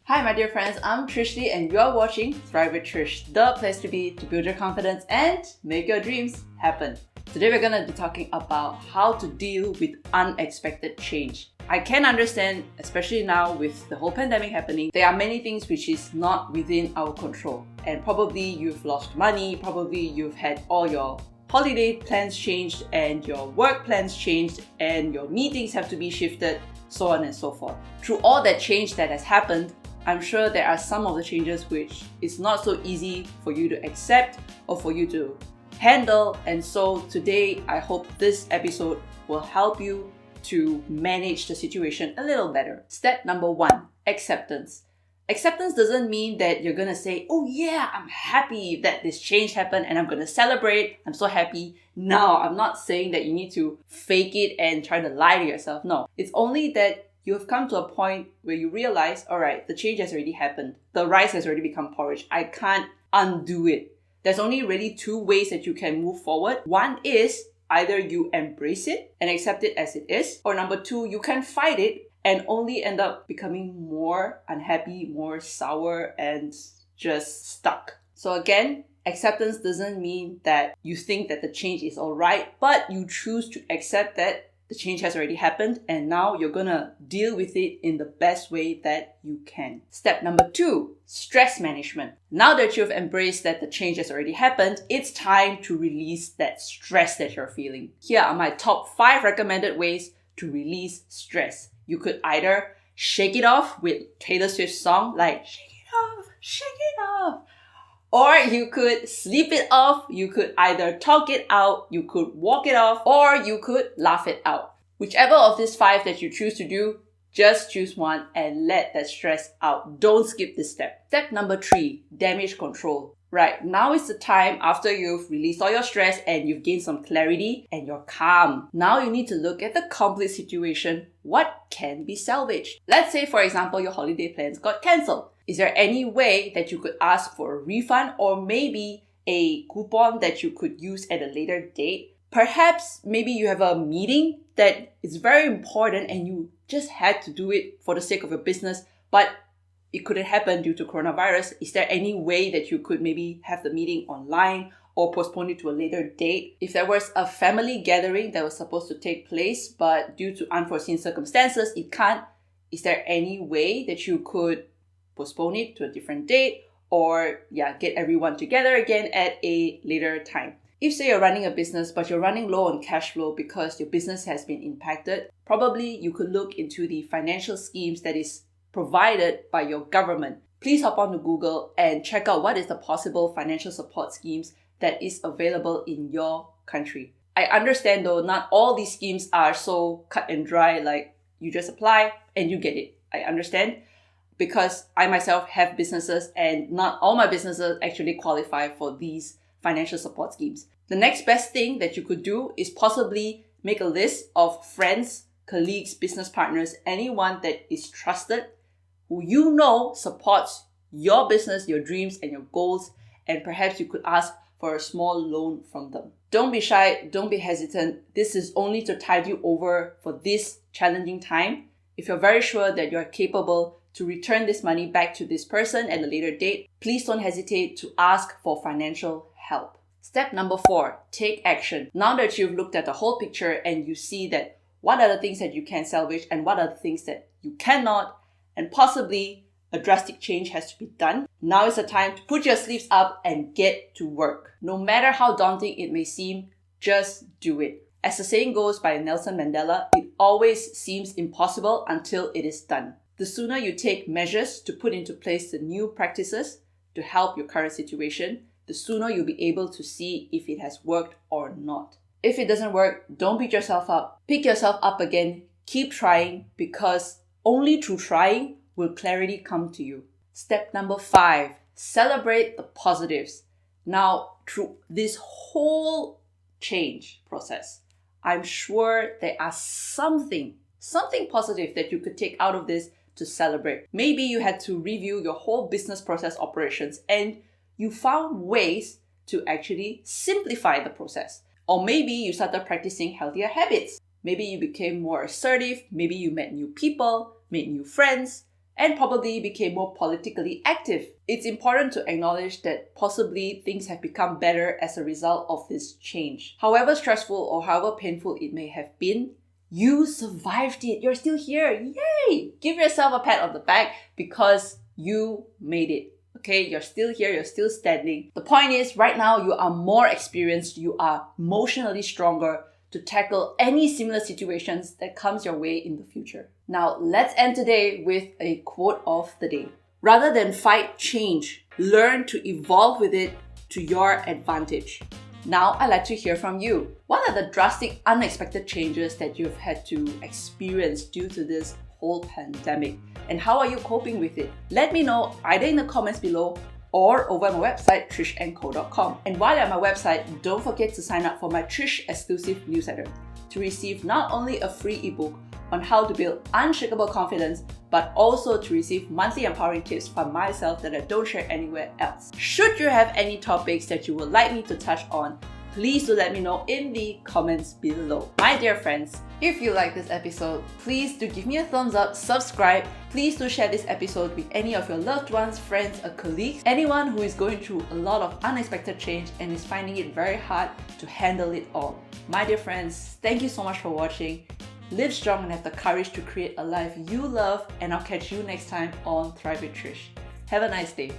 Hi my dear friends, I'm Trishli and you're watching Thrive with Trish, the place to be to build your confidence and make your dreams happen. Today we're going to be talking about how to deal with unexpected change. I can understand, especially now with the whole pandemic happening, there are many things which is not within our control. And probably you've lost money, probably you've had all your holiday plans changed and your work plans changed and your meetings have to be shifted, so on and so forth. Through all that change that has happened, I'm sure there are some of the changes which is not so easy for you to accept or for you to handle. And so today, I hope this episode will help you to manage the situation a little better. Step number 1, acceptance. Acceptance doesn't mean that you're going to say, oh yeah, I'm happy that this change happened and I'm going to celebrate. I'm so happy. No, I'm not saying that you need to fake it and try to lie to yourself. No, it's only that you have come to a point where you realize, all right, the change has already happened. The rice has already become porridge. I can't undo it. There's only really 2 ways that you can move forward. One is either you embrace it and accept it as it is, or number 2, you can fight it and only end up becoming more unhappy, more sour, and just stuck. So again, acceptance doesn't mean that you think that the change is all right, but you choose to accept that the change has already happened and now you're gonna deal with it in the best way that you can. Step number 2, stress management. Now that you've embraced that the change has already happened, it's time to release that stress that you're feeling. Here are my top 5 recommended ways to release stress. You could either shake it off with Taylor Swift's song like shake it off, shake it off. Or you could sleep it off, you could either talk it out, you could walk it off, or you could laugh it out. Whichever of these 5 that you choose to do, just choose one and let that stress out. Don't skip this step. Step number 3, damage control. Right, now is the time after you've released all your stress and you've gained some clarity and you're calm. Now you need to look at the complete situation. What can be salvaged? Let's say, for example, your holiday plans got cancelled. Is there any way that you could ask for a refund or maybe a coupon that you could use at a later date? Perhaps maybe you have a meeting that is very important and you just had to do it for the sake of your business, but it couldn't happen due to coronavirus. Is there any way that you could maybe have the meeting online or postpone it to a later date? If there was a family gathering that was supposed to take place, but due to unforeseen circumstances, it can't, is there any way that you could postpone it to a different date or get everyone together again at a later time? If say you're running a business, but you're running low on cash flow because your business has been impacted, probably you could look into the financial schemes that is provided by your government. Please hop on to Google and check out what is the possible financial support schemes that is available in your country. I understand though, not all these schemes are so cut and dry, like you just apply and you get it. I understand because I myself have businesses and not all my businesses actually qualify for these financial support schemes. The next best thing that you could do is possibly make a list of friends, colleagues, business partners, anyone that is trusted, who you know supports your business, your dreams, and your goals, and perhaps you could ask for a small loan from them. Don't be shy, don't be hesitant. This is only to tide you over for this challenging time. If you're very sure that you're capable to return this money back to this person at a later date, please don't hesitate to ask for financial help. Step number 4, take action. Now that you've looked at the whole picture and you see that what are the things that you can salvage and what are the things that you cannot, and possibly a drastic change has to be done, now is the time to put your sleeves up and get to work. No matter how daunting it may seem, just do it. As the saying goes by Nelson Mandela, it always seems impossible until it is done. The sooner you take measures to put into place the new practices to help your current situation, the sooner you'll be able to see if it has worked or not. If it doesn't work, don't beat yourself up. Pick yourself up again. Keep trying because only through trying will clarity come to you. Step number 5, celebrate the positives. Now, through this whole change process, I'm sure there are something positive that you could take out of this to celebrate. Maybe you had to review your whole business process operations and you found ways to actually simplify the process. Or maybe you started practicing healthier habits. Maybe you became more assertive. Maybe you met new people, made new friends, and probably became more politically active. It's important to acknowledge that possibly things have become better as a result of this change. However stressful or however painful it may have been, you survived it. You're still here. Yay! Give yourself a pat on the back because you made it. Okay, you're still here, you're still standing. The point is, right now you are more experienced, you are emotionally stronger to tackle any similar situations that comes your way in the future. Now, let's end today with a quote of the day. Rather than fight change, learn to evolve with it to your advantage. Now, I'd like to hear from you. What are the drastic, unexpected changes that you've had to experience due to this whole pandemic? And how are you coping with it? Let me know either in the comments below or over on my website, trishandco.com. And while you're on my website, don't forget to sign up for my Trish exclusive newsletter to receive not only a free ebook on how to build unshakable confidence, but also to receive monthly empowering tips from myself that I don't share anywhere else. Should you have any topics that you would like me to touch on, please do let me know in the comments below. My dear friends, if you like this episode, please do give me a thumbs up, subscribe. Please do share this episode with any of your loved ones, friends, or colleagues, anyone who is going through a lot of unexpected change and is finding it very hard to handle it all. My dear friends, thank you so much for watching. Live strong and have the courage to create a life you love, and I'll catch you next time on Thrive with Trish. Have a nice day.